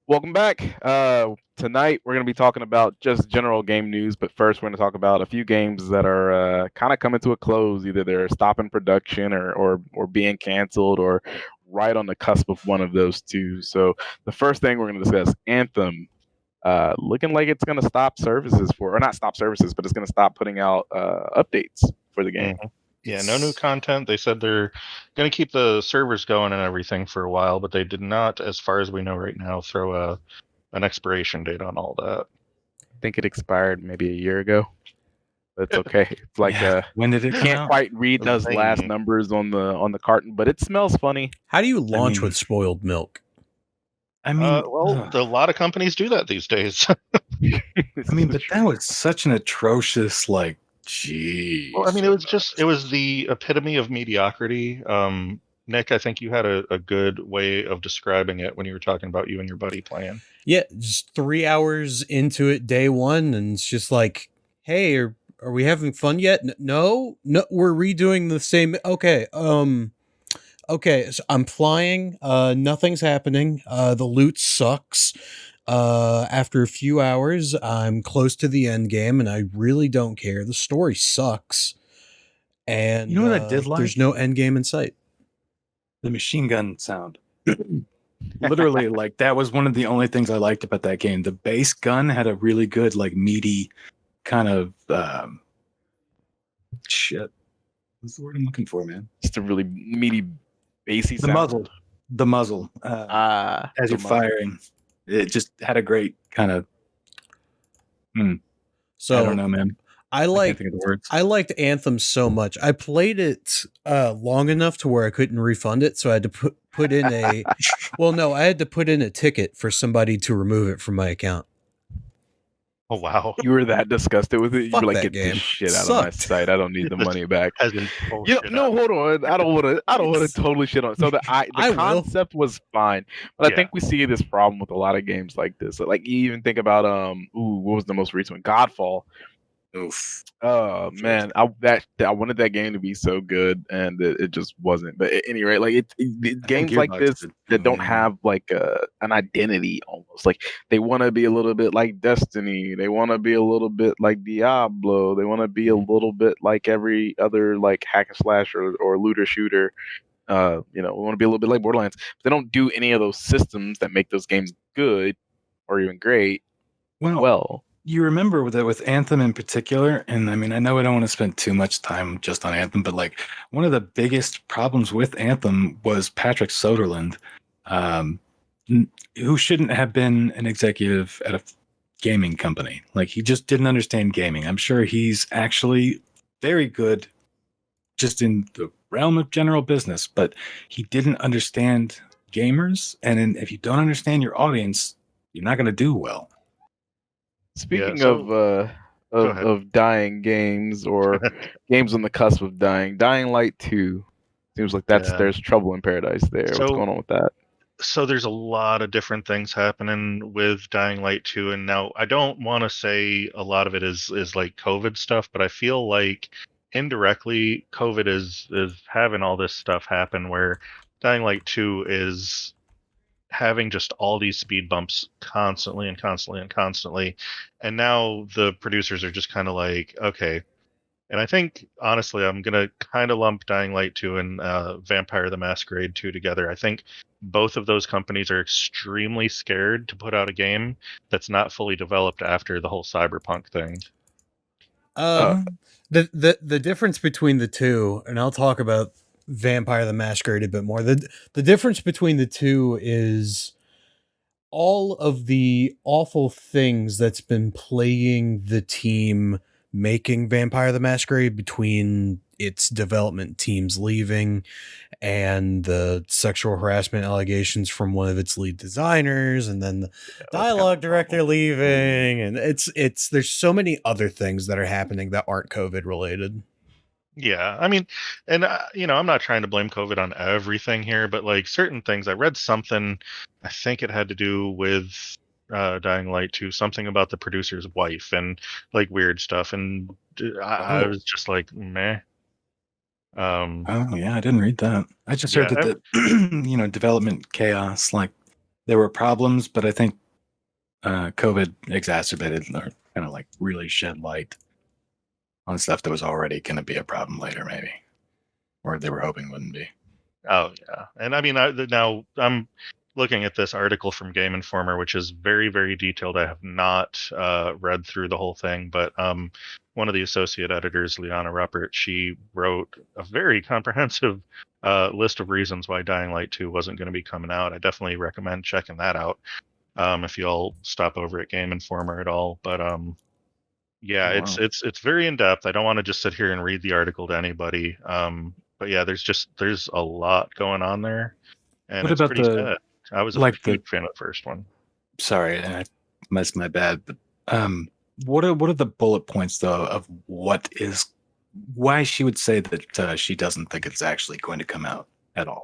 Welcome back. Tonight we're going to be talking about just general game news, but first we're going to talk about a few games that are kind of coming to a close. Either they're stopping production or being canceled or right on the cusp of one of those two. So the first thing we're going to discuss, Anthem, looking like it's going to stop services or not stop services, but it's going to stop putting out updates for the game. Yeah, no new content. They said they're going to keep the servers going and everything for a while, but they did not, as far as we know right now, throw an expiration date on all that. I think it expired maybe a year ago. It's okay. It's like when did it come can't out? quite read those last Zany. numbers on the carton, but it smells funny. How do you launch mean- with spoiled milk? I mean, A lot of companies do that these days. I mean, but that was such an atrocious, like, geez. Well, I mean, it was the epitome of mediocrity. Nick, I think you had a good way of describing it when you were talking about you and your buddy playing. Yeah, just 3 hours into it, day one, and it's just like, hey, are we having fun yet? No, we're redoing the same. Okay, so I'm flying. Nothing's happening. The loot sucks. After a few hours, I'm close to the end game, and I really don't care. The story sucks, and You know what I did like? There's no end game in sight. The machine gun sound. Literally, like, that was one of the only things I liked about that game. The bass gun had a really good, like, meaty kind of shit. What's the word I'm looking for, man? Just a really meaty, bassy The sound. muzzle. As you're firing, it just had a great kind of. So I don't know, man. I can't think of the words. I liked Anthem so much. I played it long enough to where I couldn't refund it, so I had to put in a. Well, no, I had to put in a ticket for somebody to remove it from my account. Oh wow! You were that disgusted with it. Fuck You were like, that "Get game. this shit out Sucked. of my sight. I don't need the money back." No, Hold hold on. I don't want to totally shit on it. So the I will. concept was fine, but Yeah. I think we see this problem with a lot of games like this. Like you even think about what was the most recent one? Godfall. Oof. Oh man, I wanted that game to be so good, and it just wasn't. But at any rate, like games like Gearbox this did. that don't have like an identity, almost like they want to be a little bit like Destiny, they want to be a little bit like Diablo, they want to be a little bit like every other like hack and slash or looter shooter. We want to be a little bit like Borderlands. But they don't do any of those systems that make those games good or even great. Well. You remember with Anthem in particular, and I mean, I know I don't want to spend too much time just on Anthem, but like one of the biggest problems with Anthem was Patrick Soderlund, who shouldn't have been an executive at a gaming company. Like, he just didn't understand gaming. I'm sure he's actually very good just in the realm of general business, but he didn't understand gamers. And if you don't understand your audience, you're not going to do well. Speaking Go ahead. of dying games or games on the cusp of dying, Dying Light 2 seems like there's trouble in paradise there. What's going on with that? So there's a lot of different things happening with Dying Light 2, and now I don't want to say a lot of it is like COVID stuff, but I feel like indirectly COVID is having all this stuff happen where Dying Light 2 is having just all these speed bumps constantly, and now the producers are just kind of like, okay. And I think, honestly, I'm going to kind of lump Dying Light 2 and Vampire the Masquerade 2 together. I think both of those companies are extremely scared to put out a game that's not fully developed after the whole cyberpunk thing. The difference between the two, and I'll talk about Vampire the Masquerade a bit more. The difference between the two is all of the awful things that's been plaguing the team making Vampire the Masquerade, between its development teams leaving and the sexual harassment allegations from one of its lead designers, and then the dialogue director leaving, and it's there's so many other things that are happening that aren't COVID related. Yeah, I mean, and I'm not trying to blame COVID on everything here, but like certain things, I read something, I think it had to do with Dying Light 2, something about the producer's wife and like weird stuff, and I was just like, meh. Oh yeah, I didn't read that. I just heard that the development chaos, like there were problems, but I think COVID exacerbated or kind of like really shed light on stuff that was already going to be a problem later, maybe, or they were hoping wouldn't be. Oh yeah, and I mean, now I'm looking at this article from Game Informer, which is very, very detailed. I have not read through the whole thing, but one of the associate editors, Liana Ruppert, she wrote a very comprehensive list of reasons why Dying Light 2 wasn't going to be coming out. I definitely recommend checking that out if you all stop over at Game Informer at all. But yeah, Oh, wow. it's very in depth. I don't want to just sit here and read the article to anybody. But yeah, there's a lot going on there, and What it's about pretty the- sad. I was a like the- huge fan of the first one. Sorry, I missed my bad. But what are the bullet points though of why she would say that she doesn't think it's actually going to come out at all?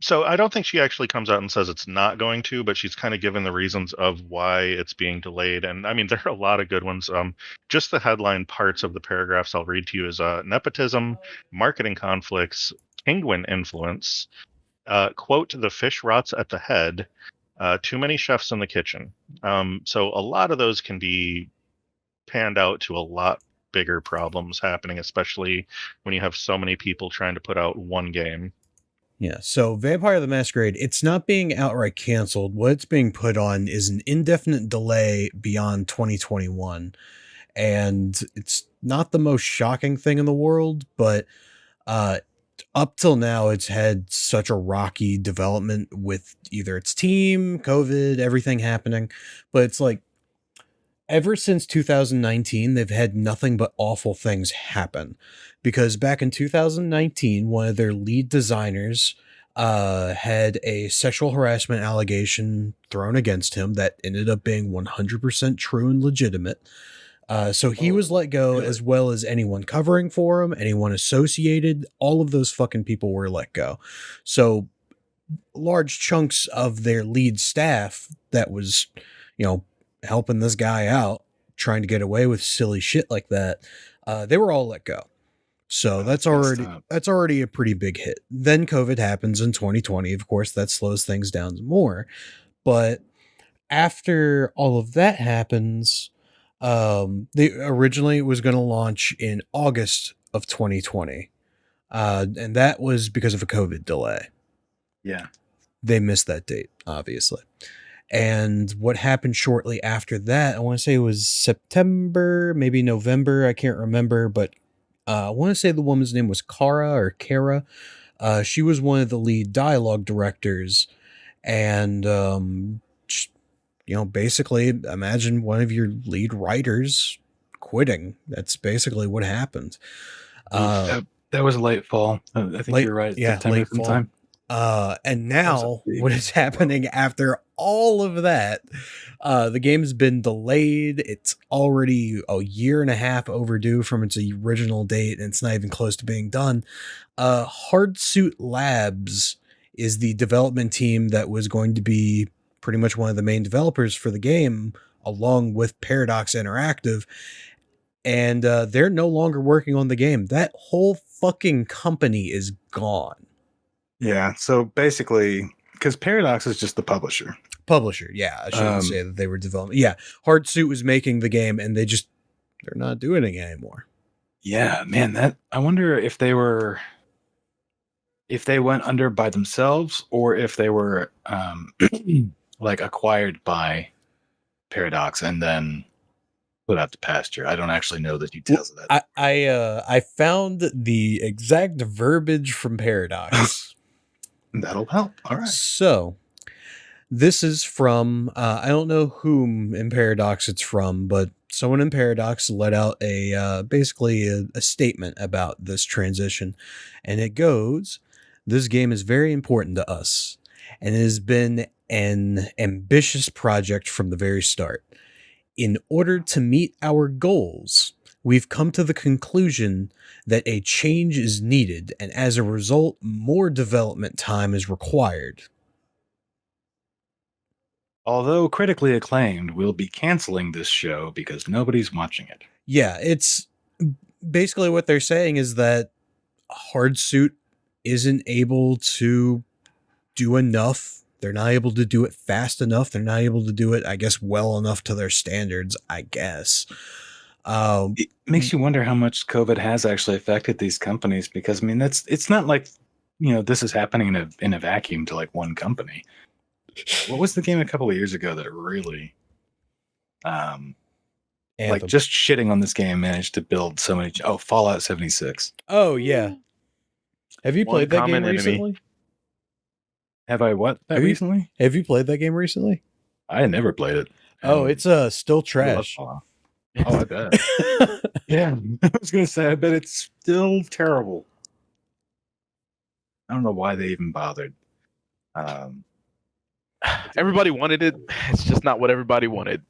So I don't think she actually comes out and says it's not going to, but she's kind of given the reasons of why it's being delayed. And I mean, there are a lot of good ones. Just the headline parts of the paragraphs I'll read to you is nepotism, marketing conflicts, penguin influence, quote, the fish rots at the head, too many chefs in the kitchen. So a lot of those can be panned out to a lot bigger problems happening, especially when you have so many people trying to put out one game. Yeah, so Vampire the Masquerade, it's not being outright canceled. What it's being put on is an indefinite delay beyond 2021. And it's not the most shocking thing in the world, but up till now, it's had such a rocky development with either its team, COVID, everything happening. But it's like, ever since 2019, they've had nothing but awful things happen. Because back in 2019, one of their lead designers had a sexual harassment allegation thrown against him that ended up being 100% true and legitimate. So he was let go, really? as well as anyone covering for him, anyone associated. All of those fucking people were let go. So large chunks of their lead staff that was, helping this guy out, trying to get away with silly shit like that, they were all let go. So that's already a pretty big hit. Then COVID happens in 2020. Of course, that slows things down more. But after all of that happens, they originally was going to launch in August of 2020. And that was because of a COVID delay. Yeah. They missed that date, obviously. And what happened shortly after that, I want to say it was September, maybe November, I can't remember, but I want to say the woman's name was Kara. She was one of the lead dialogue directors. And, basically imagine one of your lead writers quitting. That's basically what happened. That was a late fall. I think you're right. Yeah, September late fall. sometime. And now what is happening after all of that? The game's been delayed. It's already a year and a half overdue from its original date, and it's not even close to being done. Hardsuit Labs is the development team that was going to be pretty much one of the main developers for the game, along with Paradox Interactive. And they're no longer working on the game. That whole fucking company is gone. Yeah, so basically, because Paradox is just the publisher. Yeah, I shouldn't say that they were developing. Yeah, Hardsuit was making the game, and they're not doing it anymore. Yeah, man, I wonder if they went under by themselves or if they were like acquired by Paradox and then put out to pasture. I don't actually know the details of that. I found the exact verbiage from Paradox. That'll help. All right. So this is from I don't know whom in Paradox it's from, but someone in Paradox let out basically a statement about this transition, and it goes, "This game is very important to us, and it has been an ambitious project from the very start. In order to meet our goals, we've come to the conclusion that a change is needed, and as a result, more development time is required. Although critically acclaimed, we'll be canceling this show because nobody's watching it." Yeah, it's basically what they're saying is that Hardsuit isn't able to do enough They're not able to do it fast enough. They're not able to do it, I guess, well enough to their standards, I guess. It makes you wonder how much COVID has actually affected these companies, because I mean, it's not like, this is happening in a vacuum to like one company. What was the game a couple of years ago that really, like Anthem. just shitting on this game managed to build so many? Oh, Fallout 76. Oh yeah. Have you One played that game common enemy. recently? Have I recently? Have you played that game recently? I had never played it. Oh, it's still I love trash. Fallout. Oh, I bet. Yeah, I was gonna say, I bet it's still terrible. I don't know why they even bothered. Everybody wanted it. It's just not what everybody wanted.